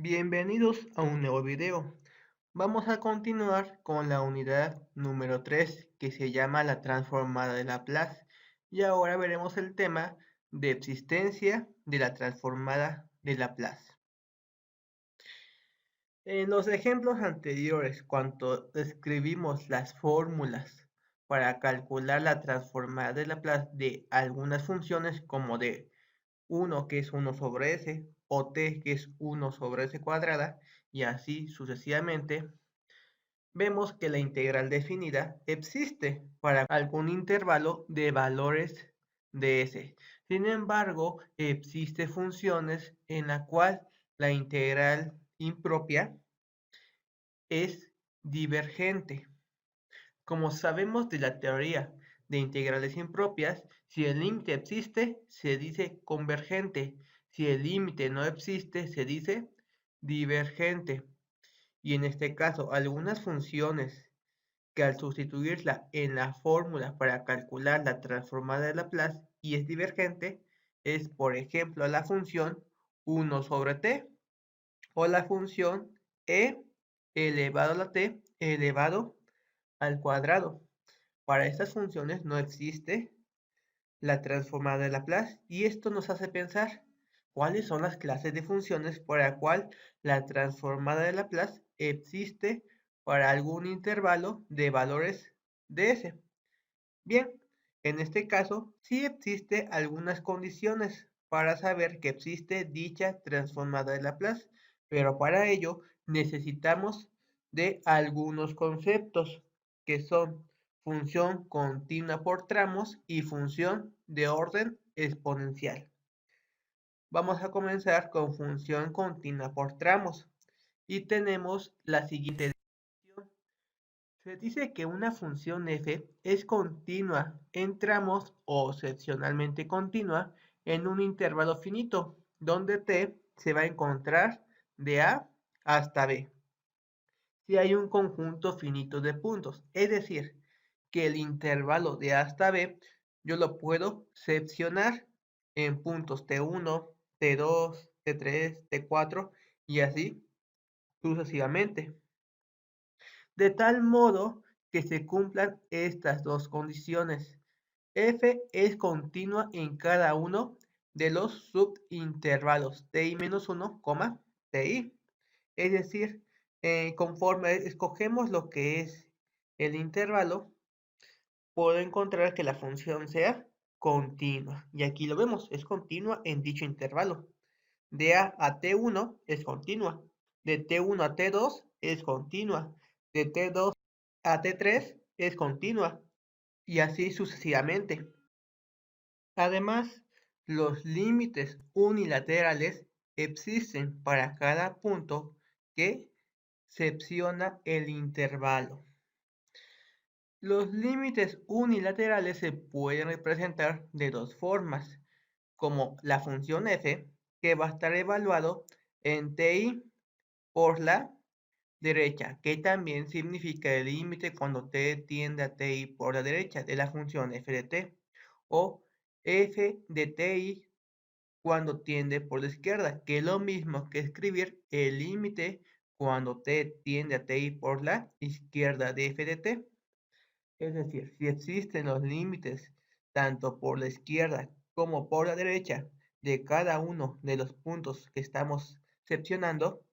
Bienvenidos a un nuevo video. Vamos a continuar con la unidad número 3 que se llama la transformada de Laplace y ahora veremos el tema de existencia de la transformada de Laplace. En los ejemplos anteriores, cuando describimos las fórmulas para calcular la transformada de Laplace de algunas funciones como de 1 que es 1 sobre s, o t que es 1 sobre s cuadrada, y así sucesivamente, vemos que la integral definida existe para algún intervalo de valores de s. Sin embargo, existen funciones en la cual la integral impropia es divergente. Como sabemos de la teoría de integrales impropias, si el límite existe, se dice convergente. Si el límite no existe, se dice divergente. Y en este caso, algunas funciones que al sustituirla en la fórmula para calcular la transformada de Laplace y es divergente, es por ejemplo la función 1 sobre t o la función e elevado a la t elevado al cuadrado. Para estas funciones no existe la transformada de Laplace y esto nos hace pensar cuáles son las clases de funciones para la cual la transformada de Laplace existe para algún intervalo de valores de S. Bien, en este caso sí existe algunas condiciones para saber que existe dicha transformada de Laplace, pero para ello necesitamos de algunos conceptos que son función continua por tramos y función de orden exponencial. Vamos a comenzar con función continua por tramos y tenemos la siguiente definición. Se dice que una función f es continua en tramos o seccionalmente continua en un intervalo finito, donde t se va a encontrar de a hasta b. Si hay un conjunto finito de puntos, es decir, que el intervalo de a hasta b yo lo puedo seccionar en puntos t1, t2, t3, t4 y así sucesivamente. De tal modo que se cumplan estas dos condiciones. F es continua en cada uno de los subintervalos ti-1, ti. Es decir, conforme escogemos lo que es el intervalo, puedo encontrar que la función sea continua. Y aquí lo vemos, es continua en dicho intervalo. De a t1 es continua. De t1 a t2 es continua. De t2 a t3 es continua. Y así sucesivamente. Además, los límites unilaterales existen para cada punto que secciona el intervalo. Los límites unilaterales se pueden representar de dos formas, como la función f, que va a estar evaluado en ti por la derecha, que también significa el límite cuando t tiende a ti por la derecha de la función f de t, o f de ti cuando tiende por la izquierda, que es lo mismo que escribir el límite cuando t tiende a ti por la izquierda de f de t. Es decir, si existen los límites tanto por la izquierda como por la derecha de cada uno de los puntos que estamos seccionando,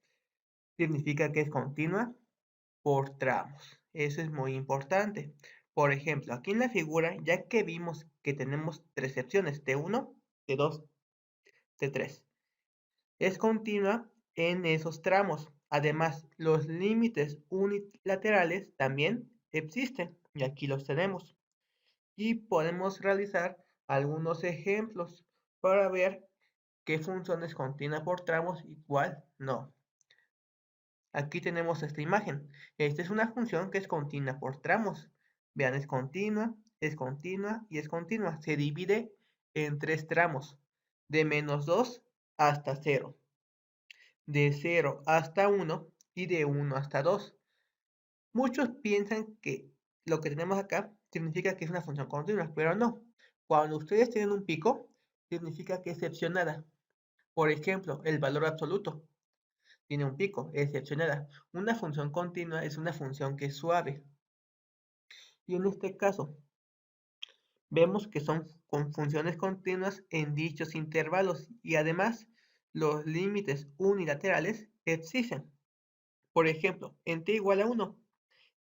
significa que es continua por tramos. Eso es muy importante. Por ejemplo, aquí en la figura, ya que vimos que tenemos tres secciones, T1, T2, T3, es continua en esos tramos. Además, los límites unilaterales también existen y aquí los tenemos. Y podemos realizar algunos ejemplos para ver qué función es continua por tramos y cuál no. Aquí tenemos esta imagen. Esta es una función que es continua por tramos. Vean, es continua y es continua. Se divide en tres tramos, de -2 hasta 0, de 0 hasta 1 y de 1 hasta 2. Muchos piensan que lo que tenemos acá significa que es una función continua, pero no. Cuando ustedes tienen un pico, significa que es seccionada. Por ejemplo, el valor absoluto. tiene un pico, excepcionada. Una función continua es una función que es suave. Y en este caso, vemos que son con funciones continuas en dichos intervalos y además los límites unilaterales existen. Por ejemplo, en t igual a 1,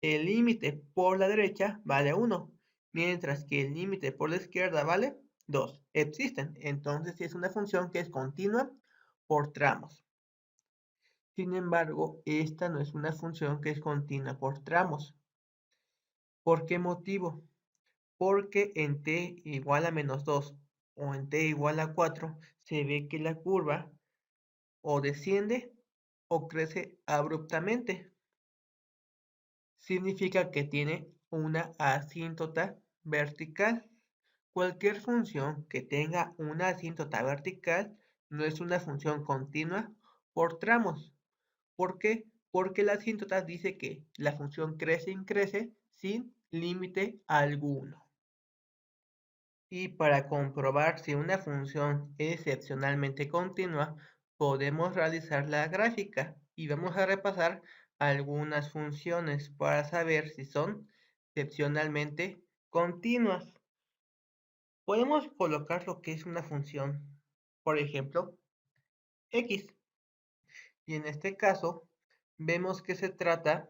el límite por la derecha vale 1, mientras que el límite por la izquierda vale 2. Existen, entonces es una función que es continua por tramos. Sin embargo, esta no es una función que es continua por tramos. ¿Por qué motivo? Porque en t igual a menos 2 o en t igual a 4 se ve que la curva o desciende o crece abruptamente. Significa que tiene una asíntota vertical. Cualquier función que tenga una asíntota vertical no es una función continua por tramos. ¿Por qué? Porque la asíntota dice que la función crece y crece sin límite alguno. Y para comprobar si una función es excepcionalmente continua, podemos realizar la gráfica y vamos a repasar algunas funciones para saber si son excepcionalmente continuas. Podemos colocar lo que es una función, por ejemplo, x. Y en este caso, vemos que se trata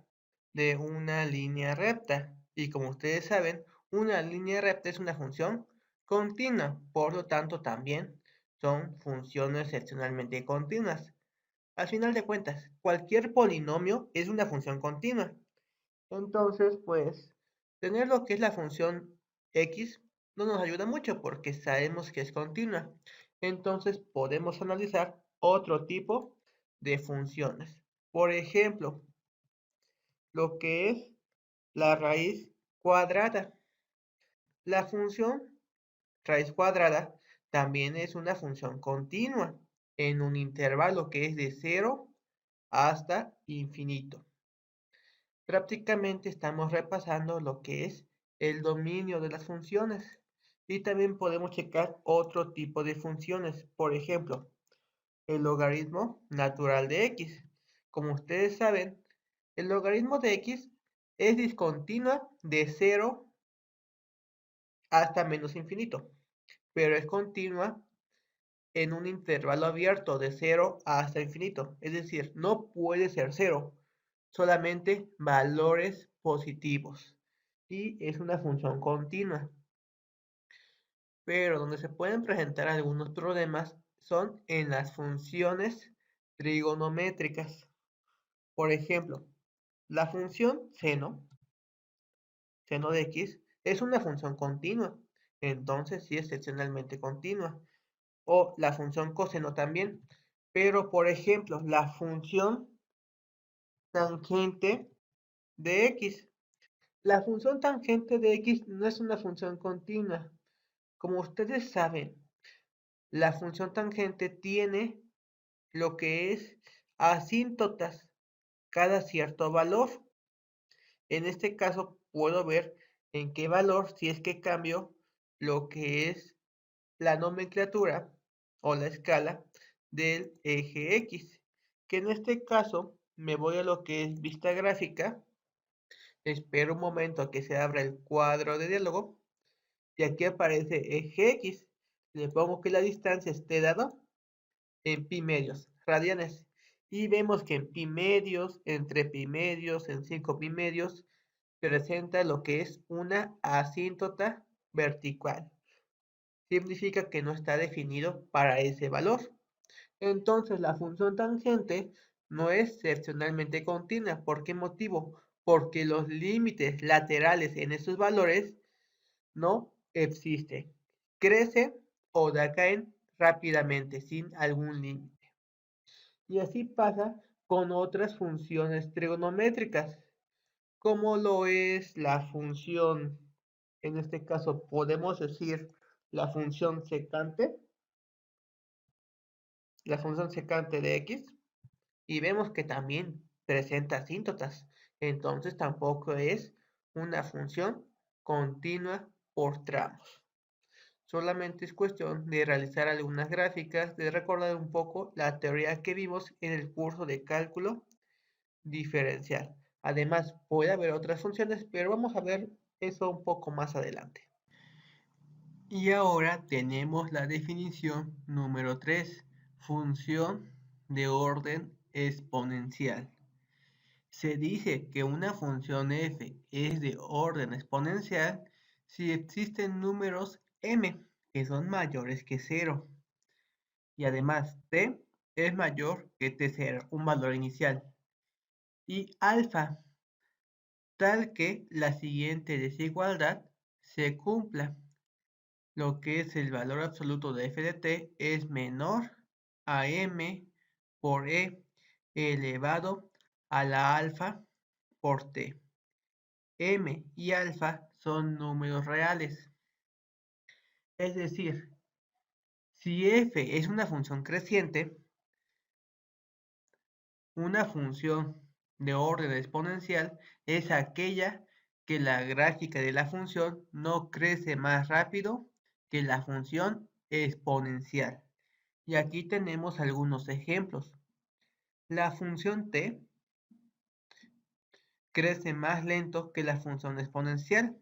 de una línea recta. Y como ustedes saben, una línea recta es una función continua. Por lo tanto, también son funciones excepcionalmente continuas. Al final de cuentas, cualquier polinomio es una función continua. Entonces, pues, tener lo que es la función x no nos ayuda mucho porque sabemos que es continua. Entonces, podemos analizar otro tipo de funciones. Por ejemplo, lo que es la raíz cuadrada. La función raíz cuadrada también es una función continua en un intervalo que es de 0 hasta infinito. Prácticamente estamos repasando lo que es el dominio de las funciones y también podemos checar otro tipo de funciones. Por ejemplo, el logaritmo natural de x. Como ustedes saben, el logaritmo de x es discontinua de 0 hasta menos infinito, pero es continua en un intervalo abierto de 0 hasta infinito. Es decir, no puede ser 0, solamente valores positivos. Y es una función continua. Pero donde se pueden presentar algunos problemas son en las funciones trigonométricas. Por ejemplo, la función seno de x, es una función continua. Entonces sí es excepcionalmente continua. O la función coseno también. Pero, por ejemplo, la función tangente de x. La función tangente de x no es una función continua. Como ustedes saben, la función tangente tiene lo que es asíntotas cada cierto valor. En este caso puedo ver en qué valor si es que cambio lo que es la nomenclatura o la escala del eje X, que en este caso me voy a lo que es vista gráfica, espero un momento a que se abra el cuadro de diálogo y aquí aparece eje X, le pongo que la distancia esté dado en pi medios, radianes, y vemos que en pi medios, entre pi medios, en 5 pi medios, presenta lo que es una asíntota vertical. Significa que no está definido para ese valor. Entonces la función tangente no es excepcionalmente continua. ¿Por qué motivo? Porque los límites laterales en esos valores no existen. Crecen o decaen rápidamente sin algún límite. Y así pasa con otras funciones trigonométricas, como lo es la función, en este caso podemos decir la función secante de x, y vemos que también presenta asíntotas, entonces tampoco es una función continua por tramos. Solamente es cuestión de realizar algunas gráficas, de recordar un poco la teoría que vimos en el curso de cálculo diferencial. Además, puede haber otras funciones, pero vamos a ver eso un poco más adelante. Y ahora tenemos la definición número 3, función de orden exponencial. Se dice que una función f es de orden exponencial si existen números m que son mayores que 0 y además t es mayor que t0, un valor inicial, y alfa, tal que la siguiente desigualdad se cumpla, lo que es el valor absoluto de f de t es menor a m por e elevado a la alfa por t. M y alfa son números reales. Es decir, si f es una función creciente, una función de orden exponencial es aquella que la gráfica de la función no crece más rápido que la función exponencial. Y aquí tenemos algunos ejemplos. La función t crece más lento que la función exponencial.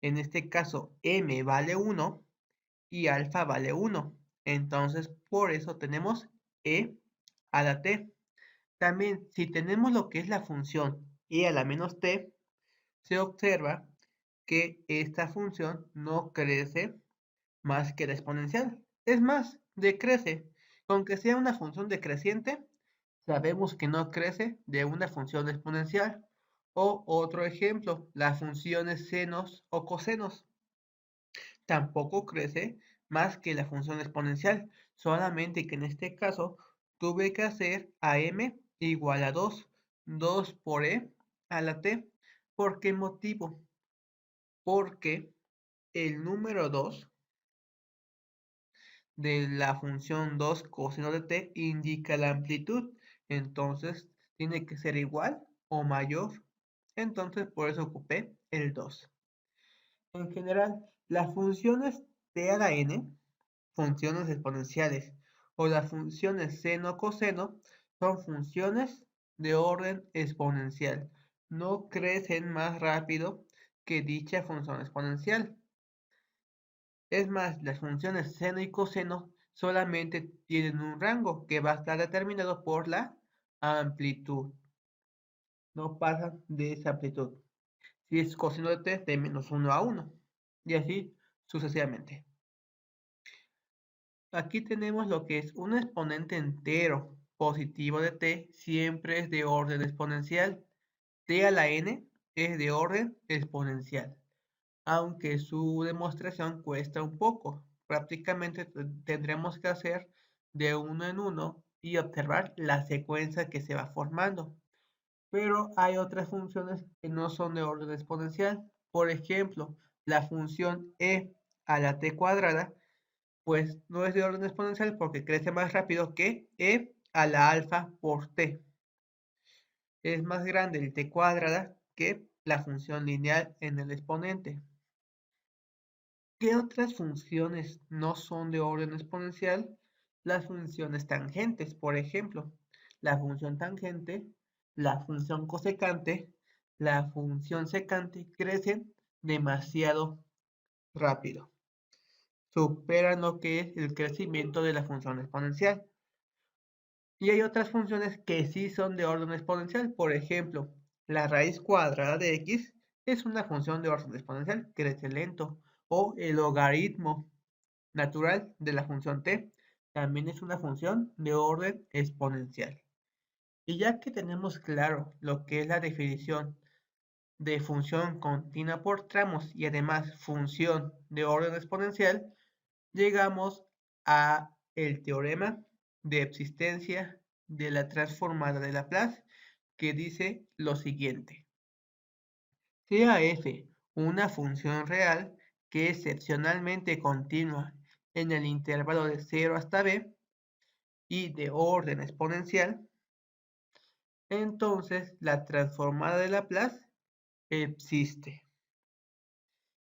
En este caso, m vale 1 y alfa vale 1. Entonces, por eso tenemos e a la t. También, si tenemos lo que es la función e a la menos t, se observa que esta función no crece más que la exponencial. Es más, decrece. Aunque sea una función decreciente, sabemos que no crece de una función exponencial. O otro ejemplo, las funciones senos o cosenos. Tampoco crece más que la función exponencial, solamente que en este caso tuve que hacer a m igual a 2, 2 por e a la t. ¿Por qué motivo? Porque el número 2 de la función 2 coseno de t indica la amplitud, entonces tiene que ser igual o mayor, entonces por eso ocupé el 2. En general, las funciones t a la n, funciones exponenciales, o las funciones seno coseno, son funciones de orden exponencial. No crecen más rápido que dicha función exponencial. Es más, las funciones seno y coseno solamente tienen un rango que va a estar determinado por la amplitud. No pasan de esa amplitud. Si es coseno de t, de menos 1 a 1. Y así sucesivamente. Aquí tenemos lo que es un exponente entero positivo de t, siempre es de orden exponencial. T a la n es de orden exponencial, aunque su demostración cuesta un poco. Prácticamente tendremos que hacer de uno en uno y observar la secuencia que se va formando. Pero hay otras funciones que no son de orden exponencial. Por ejemplo, la función e a la t cuadrada, pues no es de orden exponencial porque crece más rápido que e a la alfa por t. Es más grande el t cuadrada que la función lineal en el exponente. ¿Qué otras funciones no son de orden exponencial? Las funciones tangentes, por ejemplo. La función tangente, la función cosecante, la función secante crecen demasiado rápido. Superan lo que es el crecimiento de la función exponencial. Y hay otras funciones que sí son de orden exponencial. Por ejemplo, la raíz cuadrada de x es una función de orden exponencial, crece lento. O el logaritmo natural de la función t también es una función de orden exponencial. Y ya que tenemos claro lo que es la definición de función continua por tramos y además función de orden exponencial, llegamos a el teorema de existencia de la transformada de Laplace, que dice lo siguiente: sea f una función real que es excepcionalmente continua en el intervalo de 0 hasta b y de orden exponencial, entonces la transformada de Laplace existe.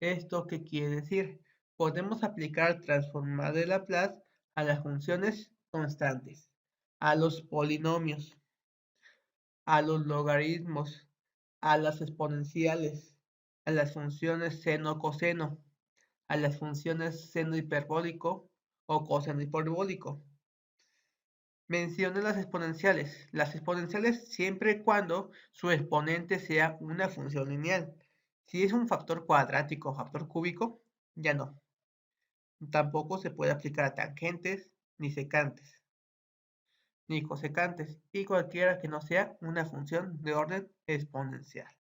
¿Esto qué quiere decir? podemos aplicar transformar de Laplace a las funciones constantes, a los polinomios, a los logaritmos, a las exponenciales, a las funciones seno-coseno, a las funciones seno hiperbólico o coseno hiperbólico. Menciona las exponenciales. Las exponenciales siempre y cuando su exponente sea una función lineal. Si es un factor cuadrático o factor cúbico, ya no. Tampoco se puede aplicar a tangentes, ni secantes, ni cosecantes, y cualquiera que no sea una función de orden exponencial.